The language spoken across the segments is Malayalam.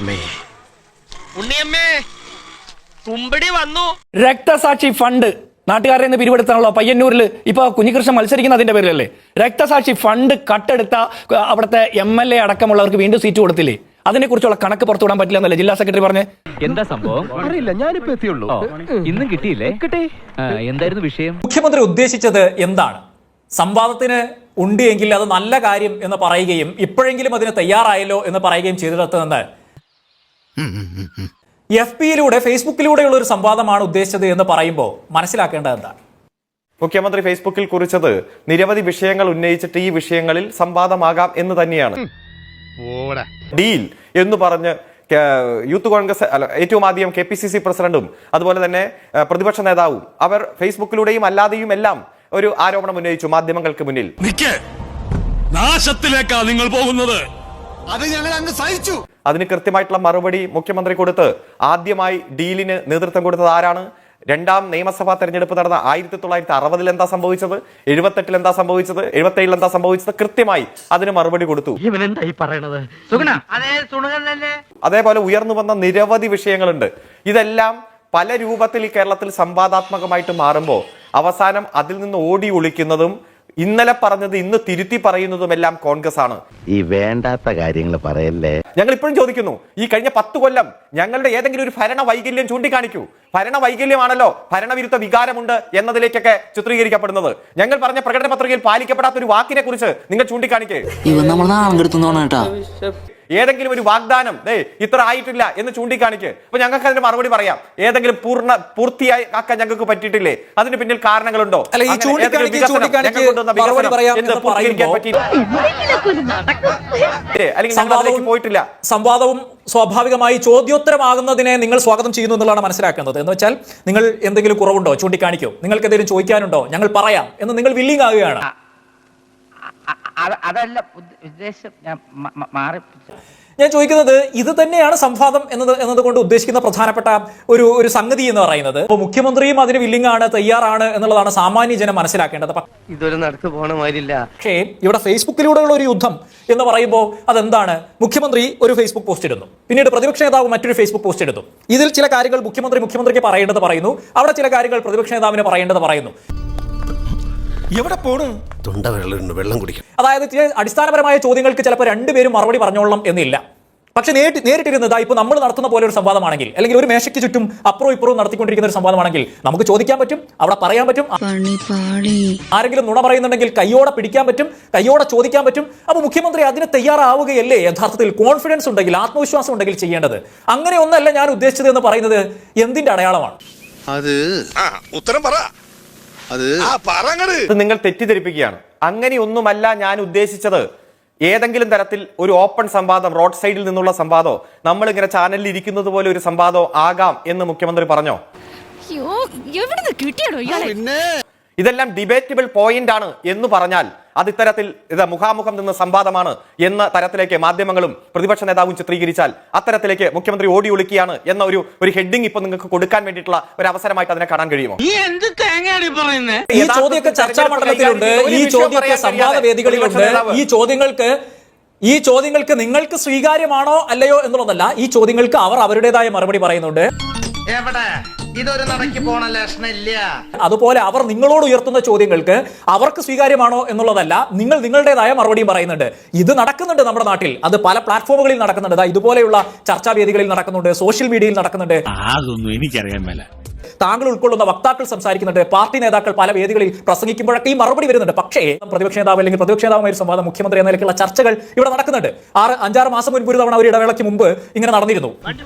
ഉണ്ണിയമ്മേ കുമ്പടി വന്നു. രക്തസാക്ഷി ഫണ്ട് നാട്ടുകാരെ നിന്ന് പിരിവെടുത്താണല്ലോ പയ്യന്നൂരിൽ ഇപ്പൊ കുഞ്ഞികൃഷ്ണൻ മത്സരിക്കുന്ന അതിന്റെ പേരിലല്ലേ. രക്തസാക്ഷി ഫണ്ട് കട്ടെടുത്ത അവിടുത്തെ MLA അടക്കമുള്ളവർക്ക് വീണ്ടും സീറ്റ് കൊടുത്തില്ലേ? അതിനെ കുറിച്ചുള്ള കണക്ക് പുറത്തുവിടാൻ പറ്റില്ല എന്നല്ലേ ജില്ലാ സെക്രട്ടറി പറഞ്ഞേ? എന്താ സംഭവം അറിയില്ല, ഞാനിപ്പോ എത്തിയുള്ളൂ. ഇന്നും കിട്ടിയില്ലേ? കിട്ടി. എന്തായിരുന്നു വിഷയം? മുഖ്യമന്ത്രി ഉദ്ദേശിച്ചത് എന്താണ്? സംവാദത്തിന് ഉണ്ട് എങ്കിൽ അത് നല്ല കാര്യം എന്ന് പറയുകയും ഇപ്പോഴെങ്കിലും അതിന് തയ്യാറായല്ലോ എന്ന് പറയുകയും ചെയ്തിടത്തുനിന്ന് FB-യിലൂടെ ഫേസ്ബുക്കിലൂടെയുള്ള ഒരു സംവാദമാണ് ഉദ്ദേശിച്ചത് എന്ന് പറയുമ്പോൾ മനസ്സിലാക്കേണ്ടത് എന്താണ്? മുഖ്യമന്ത്രി ഫേസ്ബുക്കിൽ കുറിച്ചത് നിരവധി വിഷയങ്ങൾ ഉന്നയിച്ചിട്ട് ഈ വിഷയങ്ങളിൽ സംവാദമാകാം എന്ന് തന്നെയാണ്. ഡീൽ എന്ന് പറഞ്ഞ് യൂത്ത് കോൺഗ്രസ് ഏറ്റവും ആദ്യം KPCC പ്രസിഡന്റും അതുപോലെ തന്നെ പ്രതിപക്ഷ നേതാവും അവർ ഫേസ്ബുക്കിലൂടെയും അല്ലാതെയും എല്ലാം ഒരു ആരോപണം ഉന്നയിച്ചു മാധ്യമങ്ങൾക്ക് മുന്നിൽ. നാശത്തിലേക്കാ നിങ്ങൾ പോകുന്നത്, അത് ഞങ്ങൾ അങ്ങ് സഹിച്ചു. അതിന് കൃത്യമായിട്ടുള്ള മറുപടി മുഖ്യമന്ത്രി കൊടുത്ത് ആദ്യമായി ഡീലിന് നേതൃത്വം കൊടുത്തത് ആരാണ്? രണ്ടാം നിയമസഭാ തെരഞ്ഞെടുപ്പ് നടന്ന 1960 എന്താ സംഭവിച്ചത്, 78 എന്താ സംഭവിച്ചത്, 77 എന്താ സംഭവിച്ചത്, കൃത്യമായി അതിന് മറുപടി കൊടുത്തു. അതേപോലെ ഉയർന്നു വന്ന നിരവധി വിഷയങ്ങളുണ്ട്. ഇതെല്ലാം പല രൂപത്തിൽ ഈ കേരളത്തിൽ സംവാദാത്മകമായിട്ട് മാറുമ്പോൾ അവസാനം അതിൽ നിന്ന് ഓടി ഒളിക്കുന്നതും ഇന്നലെ പറഞ്ഞത് ഇന്ന് തിരുത്തി പറയുന്നതുമെല്ലാം കോൺഗ്രസ് ആണ്. ഈ വേണ്ടാത്ത കാര്യങ്ങൾ പറയല്ലേ. ഞങ്ങൾ ഇപ്പോഴും ചോദിക്കുന്നു, ഈ കഴിഞ്ഞ 10 കൊല്ലം ഞങ്ങളുടെ ഏതെങ്കിലും ഒരു ഭരണ വൈകല്യം ചൂണ്ടിക്കാണിക്കൂ. ഭരണ വൈകല്യമാണല്ലോ ഭരണവിരുദ്ധ വികാരമുണ്ട് എന്നതിലേക്കൊക്കെ ചിത്രീകരിക്കപ്പെടുന്നത്. ഞങ്ങൾ പറഞ്ഞ പ്രകടന പത്രികയിൽ പാലിക്കപ്പെടാത്ത ഒരു വാക്കിനെ കുറിച്ച് നിങ്ങൾ ചൂണ്ടിക്കാണിക്കേ. ഏതെങ്കിലും ഒരു വാഗ്ദാനം ഇത്ര ആയിട്ടില്ല എന്ന് ചൂണ്ടിക്കാണിക്ക്. അപ്പൊ ഞങ്ങൾക്ക് അതിന് മറുപടി പറയാം. ഏതെങ്കിലും പൂർത്തിയായി ആക്കാൻ ഞങ്ങൾക്ക് പറ്റിയിട്ടില്ലേ? അതിന് പിന്നിൽ കാരണങ്ങളുണ്ടോ? പോയിട്ടില്ല. സംവാദവും സ്വാഭാവികമായി ചോദ്യോത്തരമാകുന്നതിനെ നിങ്ങൾ സ്വാഗതം ചെയ്യുന്നു എന്നുള്ളതാണ് മനസ്സിലാക്കുന്നത്. എന്ന് വെച്ചാൽ നിങ്ങൾ എന്തെങ്കിലും കുറവുണ്ടോ ചൂണ്ടിക്കാണിക്കോ, നിങ്ങൾക്ക് എന്തെങ്കിലും ചോദിക്കാനുണ്ടോ, ഞങ്ങൾ പറയാം എന്ന് നിങ്ങൾ വില്ലിങ് ആകുകയാണ്. അതല്ല ഉദ്ദേശം. ഞാൻ ചോദിക്കുന്നത് ഇത് തന്നെയാണ് സംവാദം എന്നതുകൊണ്ട് ഉദ്ദേശിക്കുന്ന പ്രധാനപ്പെട്ട ഒരു സംഗതി എന്ന് പറയുന്നത്. അപ്പോൾ മുഖ്യമന്ത്രിയും അതിന് വില്ലിംഗ് ആണ്, തയ്യാറാണ് എന്നുള്ളതാണ് സാമാന്യ ജനം മനസ്സിലാക്കേണ്ടത്. ഇതൊരു നടക്ക് പോണ മാതിരില്ല. പക്ഷേ ഇവിടെ ഫേസ്ബുക്കിലൂടെയുള്ള ഒരു യുദ്ധം എന്ന് പറയുമ്പോൾ അതെന്താണ്? മുഖ്യമന്ത്രി ഒരു ഫേസ്ബുക്ക് പോസ്റ്റ് ഇടുന്നു, പിന്നീട് പ്രതിപക്ഷ നേതാവ് മറ്റൊരു ഫേസ്ബുക്ക് പോസ്റ്റ് ഇടുന്നു. ഇതിൽ ചില കാര്യങ്ങൾ മുഖ്യമന്ത്രിക്ക് പറയേണ്ടത് പറയുന്നു, അവിടെ ചില കാര്യങ്ങൾ പ്രതിപക്ഷ നേതാവിന് പറയേണ്ടത് പറയുന്നു. എവിടെ പോണു? വെള്ളം കുടിക്കും. അതായത് അടിസ്ഥാനപരമായ ചോദ്യങ്ങൾക്ക് ചിലപ്പോൾ രണ്ടുപേരും മറുപടി പറഞ്ഞോളണം എന്നില്ല. പക്ഷെ നേരിട്ടിരുന്നത് ഇപ്പോൾ നമ്മൾ നടത്തുന്ന പോലെ ഒരു സംവാദമാണെങ്കിൽ, അല്ലെങ്കിൽ ഒരു മേശയ്ക്ക് ചുറ്റും അപ്പുറവും ഇപ്പുറവും നടത്തിക്കൊണ്ടിരിക്കുന്ന ഒരു സംവാദമാണെങ്കിൽ നമുക്ക് ചോദിക്കാൻ പറ്റും, അവിടെ പറയാൻ പറ്റും. ആരെങ്കിലും നുണ പറയുന്നുണ്ടെങ്കിൽ കയ്യോടെ പിടിക്കാൻ പറ്റും, കയ്യോടെ ചോദിക്കാൻ പറ്റും. അപ്പൊ മുഖ്യമന്ത്രി അതിന് തയ്യാറാവുകയല്ലേ യഥാർത്ഥത്തിൽ? കോൺഫിഡൻസ് ഉണ്ടെങ്കിൽ, ആത്മവിശ്വാസം ഉണ്ടെങ്കിൽ ചെയ്യേണ്ടത്. അങ്ങനെ ഒന്നല്ല ഞാൻ ഉദ്ദേശിച്ചത് എന്ന് പറയുന്നത് എന്തിന്റെ അടയാളമാണ്? അത് ഉത്തരം പറ. നിങ്ങൾ തെറ്റിദ്ധരിപ്പിക്കുകയാണ്. അങ്ങനെയൊന്നുമല്ല ഞാൻ ഉദ്ദേശിച്ചത്. ഏതെങ്കിലും തരത്തിൽ ഒരു ഓപ്പൺ സംവാദം, റോഡ് സൈഡിൽ നിന്നുള്ള സംവാദോ, നമ്മൾ ഇങ്ങനെ ചാനലിൽ ഇരിക്കുന്നത് പോലെ ഒരു സംവാദോ ആകാം എന്ന് മുഖ്യമന്ത്രി പറഞ്ഞോ? ഇതെല്ലാം ഡിബേറ്റബിൾ പോയിന്റ് ആണ് എന്ന് പറഞ്ഞാൽ അത് ഇത്തരത്തിൽ മുഖാമുഖം നിന്ന് സംവാദമാണ് എന്ന തരത്തിലേക്ക് മാധ്യമങ്ങളും പ്രതിപക്ഷ നേതാവും ചിത്രീകരിച്ചാൽ അത്തരത്തിലേക്ക് മുഖ്യമന്ത്രി ഓടി ഒളിക്കുകയാണ് എന്ന ഒരു ഹെഡിങ് ഇപ്പൊ നിങ്ങൾക്ക് കൊടുക്കാൻ വേണ്ടിയിട്ടുള്ള ഒരു അവസരമായിട്ട് അതിനെ കാണാൻ കഴിയുമോ? ഈ ചോദ്യമൊക്കെ ചർച്ചാ മണ്ഡലത്തിലുണ്ട്, ഈ ചോദ്യമൊക്കെ സംവാദ വേദികളിലുണ്ട്. ഈ ചോദ്യങ്ങൾക്ക് നിങ്ങൾക്ക് സ്വീകാര്യമാണോ അല്ലയോ എന്നുള്ളതല്ല, ഈ ചോദ്യങ്ങൾക്ക് അവർ അവരുടേതായ മറുപടി പറയുന്നുണ്ട്. ഇതൊരു നടക്ക് പോണ ലക്ഷണില്ല. അതുപോലെ അവർ നിങ്ങളോട് ഉയർത്തുന്ന ചോദ്യങ്ങൾക്ക് അവർക്ക് സ്വീകാര്യമാണോ എന്നുള്ളതല്ല, നിങ്ങൾ നിങ്ങളുടേതായ മറുപടിയും പറയുന്നുണ്ട്. ഇത് നടക്കുന്നുണ്ട് നമ്മുടെ നാട്ടിൽ. അത് പല പ്ലാറ്റ്ഫോമുകളിൽ നടക്കുന്നുണ്ട്, ഇതുപോലെയുള്ള ചർച്ചാ വേദികളിൽ നടക്കുന്നുണ്ട്, സോഷ്യൽ മീഡിയയിൽ നടക്കുന്നുണ്ട്. അതൊന്നും എനിക്കറിയാൻ മേല. താങ്കൾ ഉൾക്കൊള്ളുന്ന വക്താക്കൾ സംസാരിക്കുന്നുണ്ട്, പാർട്ടി നേതാക്കൾ പല വേദികളിൽ പ്രസംഗിക്കുമ്പോഴൊക്കെ ഈ മറുപടി വരുന്നുണ്ട്. പക്ഷേ പ്രതിപക്ഷ നേതാവ് അല്ലെങ്കിൽ പ്രതിപക്ഷ നേതാവുമായി സംവാദം, മുഖ്യമന്ത്രി എന്ന നിലയ്ക്കുള്ള ചർച്ചകൾ ഇവിടെ നടക്കുന്നുണ്ട്. 6-5 മാസം മുൻപ് ഒരു തവണ ഒരു ഇടവേളയ്ക്ക് മുമ്പ് ഇങ്ങനെ നടന്നിരുന്നു.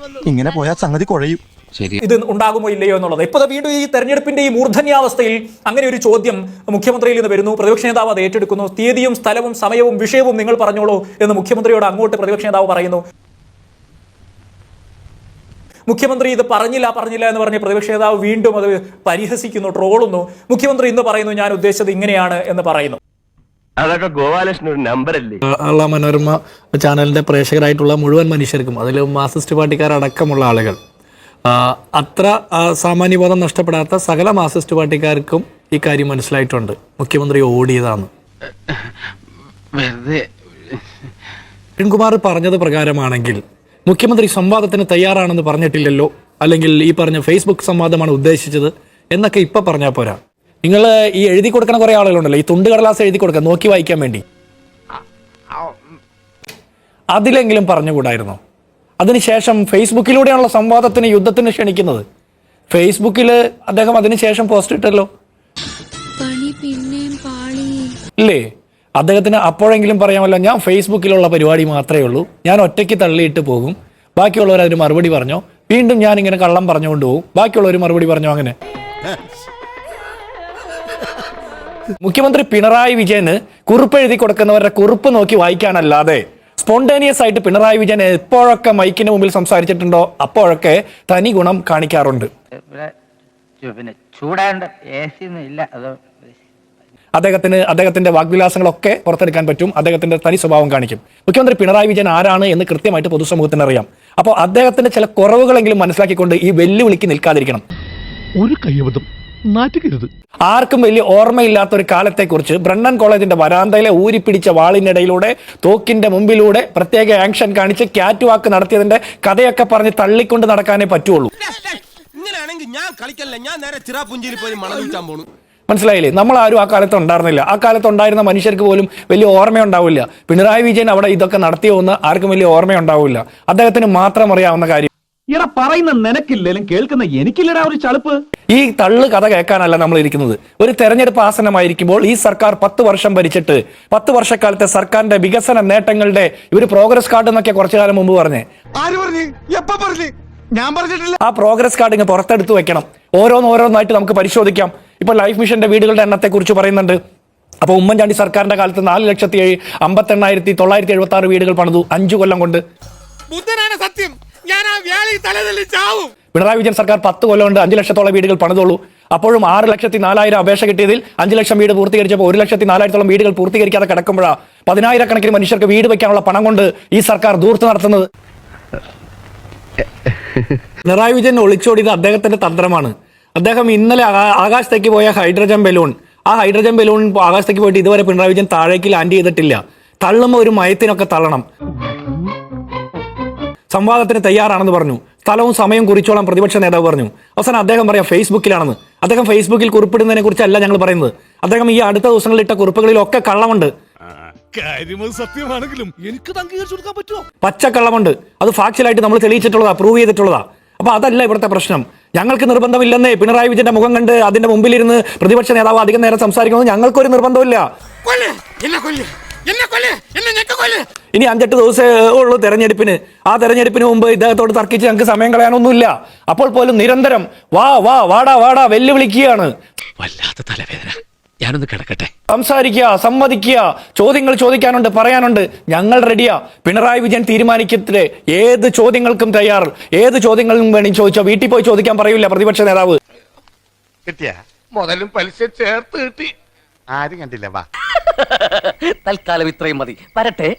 ഇങ്ങനെ പോയാൽ സംഗതി കുഴയും. ഇത് ഉണ്ടാകുമോ ഇല്ലയോ എന്നുള്ളത്. ഇപ്പോൾ വീണ്ടും ഈ തെരഞ്ഞെടുപ്പിന്റെ ഈ മൂർധന്യാവസ്ഥയിൽ അങ്ങനെ ഒരു ചോദ്യം മുഖ്യമന്ത്രിയിൽ നിന്ന് വരുന്നു. പ്രതിപക്ഷ നേതാവ് അത് ഏറ്റെടുക്കുന്നു. തീയതിയും സ്ഥലവും സമയവും വിഷയവും നിങ്ങൾ പറഞ്ഞോളൂ എന്ന് മുഖ്യമന്ത്രിയോട് അങ്ങോട്ട് പ്രതിപക്ഷ നേതാവ് പറയുന്നു. മുഖ്യമന്ത്രി ഇത് പറഞ്ഞില്ല എന്ന് പറഞ്ഞ് പ്രതിപക്ഷ നേതാവ് വീണ്ടും അത് പരിഹസിക്കുന്നു, ട്രോളുന്നു. മുഖ്യമന്ത്രി ഇന്ന് പറയുന്നു ഞാൻ ഉദ്ദേശിച്ചത് ഇങ്ങനെയാണ് എന്ന് പറയുന്നു. അതൊക്കെ ഗോപാലകൃഷ്ണൻ ഒരു നമ്പറല്ലേ? മനോരമ ചാനലിന്റെ പ്രേക്ഷകരായിട്ടുള്ള മുഴുവൻ മനുഷ്യർക്കും, അതിൽ മാർക്സിസ്റ്റ് പാർട്ടിക്കാരടക്കമുള്ള ആളുകൾ, അത്ര സാമാന്യബോധം നഷ്ടപ്പെടാത്ത സകല മാർക്സിസ്റ്റ് പാർട്ടിക്കാർക്കും ഈ കാര്യം മനസ്സിലായിട്ടുണ്ട്. മുഖ്യമന്ത്രി ഓടിയതാണ്. അരുൺകുമാർ പറഞ്ഞത് പ്രകാരമാണെങ്കിൽ മുഖ്യമന്ത്രി സംവാദത്തിന് തയ്യാറാണെന്ന് പറഞ്ഞിട്ടില്ലല്ലോ, അല്ലെങ്കിൽ ഈ പറഞ്ഞ ഫേസ്ബുക്ക് സംവാദമാണ് ഉദ്ദേശിച്ചത് എന്നൊക്കെ ഇപ്പൊ പറഞ്ഞാൽ പോരാ. നിങ്ങൾ ഈ എഴുതി കൊടുക്കുന്ന കുറെ ആളുകളുണ്ടല്ലോ, ഈ തുണ്ടുകടലാസ് എഴുതി കൊടുക്കുക നോക്കി വായിക്കാൻ വേണ്ടി, അതിലെങ്കിലും പറഞ്ഞുകൂടായിരുന്നോ? അതിനുശേഷം ഫേസ്ബുക്കിലൂടെയാണല്ലോ സംവാദത്തിന് യുദ്ധത്തിന് ക്ഷണിക്കുന്നത്. ഫേസ്ബുക്കിൽ അദ്ദേഹം അതിനുശേഷം പോസ്റ്റ് ഇട്ടല്ലോ, ഇല്ലേ? അദ്ദേഹത്തിന് അപ്പോഴെങ്കിലും പറയാമല്ലോ, ഞാൻ ഫേസ്ബുക്കിലുള്ള പരിപാടി മാത്രമേ ഉള്ളൂ, ഞാൻ ഒറ്റയ്ക്ക് തള്ളിയിട്ട് പോകും, ബാക്കിയുള്ളവർ അതിന് മറുപടി പറഞ്ഞോ, വീണ്ടും ഞാൻ ഇങ്ങനെ കള്ളം പറഞ്ഞുകൊണ്ട് പോകും, ബാക്കിയുള്ളവർ മറുപടി പറഞ്ഞോ. അങ്ങനെ മുഖ്യമന്ത്രി പിണറായി വിജയന് കുറിപ്പ് എഴുതി കൊടുക്കുന്നവരുടെ കുറിപ്പ് നോക്കി വായിക്കാനല്ലാതെ സ്പോണ്ടേനിയസ് ആയിട്ട് പിണറായി വിജയൻ എപ്പോഴൊക്കെ മൈക്കിന് മുമ്പിൽ സംസാരിച്ചിട്ടുണ്ടോ അപ്പോഴൊക്കെ തനി ഗുണം കാണിക്കാറുണ്ട്. അദ്ദേഹത്തിന്റെ വാഗ്വിലാസങ്ങളൊക്കെ പുറത്തെടുക്കാൻ പറ്റും, അദ്ദേഹത്തിന്റെ തനി സ്വഭാവം കാണിക്കും. മുഖ്യമന്ത്രി പിണറായി വിജയൻ ആരാണ് എന്ന് കൃത്യമായിട്ട് പൊതുസമൂഹത്തിന് അറിയാം. അപ്പോൾ അദ്ദേഹത്തിന്റെ ചില കുറവുകളെങ്കിലും മനസ്സിലാക്കിക്കൊണ്ട് ഈ വെല്ലുവിളിക്ക് നിൽക്കാതിരിക്കണം. ഒരു കയ്യബദ്ധം നാറ്റുകരുത്. ആർക്കും വലിയ ഓർമ്മയില്ലാത്ത ഒരു കാലത്തെക്കുറിച്ച് ബ്രണ്ണൻ കോളേജിന്റെ വരാന്തയിലെ ഊരിപ്പിടിച്ച വാളിനിടയിലൂടെ തോക്കിന്റെ മുമ്പിലൂടെ പ്രത്യേക ആക്ഷൻ കാണിച്ച് ക്യാറ്റ് വാക്ക് നടത്തിയതിന്റെ കഥയൊക്കെ പറഞ്ഞ് തള്ളിക്കൊണ്ട് നടക്കാനേ പറ്റുള്ളൂ. ഇങ്ങനെയാണെങ്കിൽ ഞാൻ കളിക്കല്ല, ഞാൻ നേരെ ചിറാപുഞ്ചിയിൽ പോയി മണം വിൽക്കാൻ പോണു. മനസ്സിലായില്ലേ? നമ്മൾ ആരും ആ കാലത്ത് ഉണ്ടായിരുന്നില്ല. ആ കാലത്ത് ഉണ്ടായിരുന്ന മനുഷ്യർക്ക് പോലും വലിയ ഓർമ്മയുണ്ടാവില്ല. പിണറായി വിജയൻ അവിടെ ഇതൊക്കെ നടത്തിയോന്ന് ആർക്കും വലിയ ഓർമ്മയുണ്ടാവില്ല. അദ്ദേഹത്തിന് മാത്രം അറിയാവുന്ന കാര്യം. ഇയാളെ പറയുന്ന നിനക്കില്ലേലും കേൾക്കുന്ന എനിക്കില്ലടാ ഒരു ചളുപ്പ്. ഈ തള്ളു കഥ കേൾക്കാനല്ല നമ്മൾ ഇരിക്കുന്നത്. ഒരു തെരഞ്ഞെടുപ്പ് ആസന്നമായിരിക്കുമ്പോൾ ഈ സർക്കാർ 10 വർഷം ഭരിച്ചിട്ട് 10 വർഷക്കാലത്തെ സർക്കാരിന്റെ വികസന നേട്ടങ്ങളുടെ ഇവര് പ്രോഗ്രസ് കാർഡ് എന്നൊക്കെ കുറച്ചു കാലം മുമ്പ് പറഞ്ഞേ. ആര് പറഞ്ഞു? എപ്പ പറഞ്ഞു? ഞാൻ പറഞ്ഞിട്ടില്ല. ആ പ്രോഗ്രസ് കാർഡ് ഇങ്ങ് പുറത്തെടുത്ത് വെക്കണം. ഓരോന്നോരോന്നായിട്ട് നമുക്ക് പരിശോധിക്കാം. ഇപ്പൊ ലൈഫ് മിഷന്റെ വീടുകളുടെ എണ്ണത്തെ കുറിച്ച് പറയുന്നുണ്ട്. അപ്പൊ ഉമ്മൻചാണ്ടി സർക്കാരിന്റെ കാലത്ത് 4,58,976 വീടുകൾ പണിതു 5 കൊല്ലം കൊണ്ട്. ബുദ്ധനാണ് സത്യം. ഞാൻ ആ വ്യാളി തലതല്ലി ചാവും. പിണറായി വിജയൻ സർക്കാർ 10 കൊല്ലം കൊണ്ട് 5 ലക്ഷത്തോളം വീടുകൾ പണിതുള്ളൂ. അപ്പോഴും 6,04,000 അപേക്ഷ കിട്ടിയതിൽ 5 ലക്ഷം വീട് പൂർത്തീകരിച്ചപ്പോൾ 1,04,000 വീടുകൾ പൂർത്തീകരിക്കാതെ കിടക്കുമ്പോഴാണ് 10,000 മനുഷ്യർക്ക് വീട് വെക്കാനുള്ള പണം കൊണ്ട് ഈ സർക്കാർ ദൂർത്ത് നടത്തുന്നത്. പിണറായി വിജയൻ ഒളിച്ചോടിയത് അദ്ദേഹത്തിന്റെ തന്ത്രമാണ്. അദ്ദേഹം ഇന്നലെ ആകാശത്തേക്ക് പോയ ഹൈഡ്രജൻ ബലൂൺ, ആ ഹൈഡ്രജൻ ബലൂൺ ആകാശത്തേക്ക് പോയിട്ട് ഇതുവരെ പിണറായി വിജയൻ താഴേക്ക് ലാൻഡ് ചെയ്തിട്ടില്ല. തള്ളുമ്പോൾ ഒരു മയത്തിനൊക്കെ തള്ളണം. സംവാദത്തിന് തയ്യാറാണെന്ന് പറഞ്ഞു. സ്ഥലവും സമയവും കുറിച്ചോളം പ്രതിപക്ഷ നേതാവ് പറഞ്ഞു. അവസാനം അദ്ദേഹം പറയാം ഫേസ്ബുക്കിലാണെന്ന്. അദ്ദേഹം ഫേസ്ബുക്കിൽ കുറിപ്പിടുന്നതിനെ കുറിച്ചല്ല ഞങ്ങൾ പറയുന്നത്. അദ്ദേഹം ഈ അടുത്ത ദിവസങ്ങളിൽ ഇട്ട കുറിപ്പുകളിലൊക്കെ കള്ളമുണ്ട്. സത്യമാണെങ്കിലും എനിക്ക് അംഗീകരിച്ചു കൊടുക്കാൻ പറ്റുമോ? പച്ചക്കള്ളമുണ്ട്. അത് ഫാക്ച്വലായിട്ട് നമ്മൾ തെളിയിച്ചിട്ടുള്ളതാ, പ്രൂവ് ചെയ്തിട്ടുള്ളതാ. അപ്പൊ അതല്ല ഇവിടുത്തെ പ്രശ്നം. ഞങ്ങൾക്ക് നിർബന്ധമില്ലെന്നേ പിണറായി വിജയന്റെ മുഖം കണ്ട് അതിന്റെ മുമ്പിലിരുന്ന് പ്രതിപക്ഷ നേതാവ് അധികം നേരം സംസാരിക്കുന്നത് ഞങ്ങൾക്കൊരു നിർബന്ധമില്ല. ഇനി 5-8 ദിവസമേ ഉള്ളൂ തെരഞ്ഞെടുപ്പിന്. ആ തെരഞ്ഞെടുപ്പിന് മുമ്പ് ഇദ്ദേഹത്തോട് തർക്കിച്ച് ഞങ്ങൾക്ക് സമയം കളയാനൊന്നുമില്ല. അപ്പോൾ പോലും നിരന്തരം വാടാ വെല്ലുവിളിക്കുകയാണ്. വല്ലാത്ത തലവേദന, ഞാനൊന്ന് കിടക്കട്ടെ. സംസാരിക്കുക, സംവദിക്കുക, ചോദ്യങ്ങൾ ചോദിക്കാനുണ്ട്, പറയാനുണ്ട്. ഞങ്ങൾ റെഡിയാ. പിണറായി വിജയൻ തീരുമാനിക്കത്തില്ലേ ഏത് ചോദ്യങ്ങൾക്കും തയ്യാർ. ഏത് ചോദ്യങ്ങളും വേണമെങ്കിൽ ചോദിച്ചോ. വീട്ടിൽ പോയി ചോദിക്കാൻ പറയൂല പ്രതിപക്ഷ നേതാവ്. കിട്ടിയ മുതലും പലിശ ചേർത്ത് കിട്ടി. ആരും കണ്ടില്ല. വാ, തൽക്കാലം ഇത്രയും മതി. വരട്ടെ.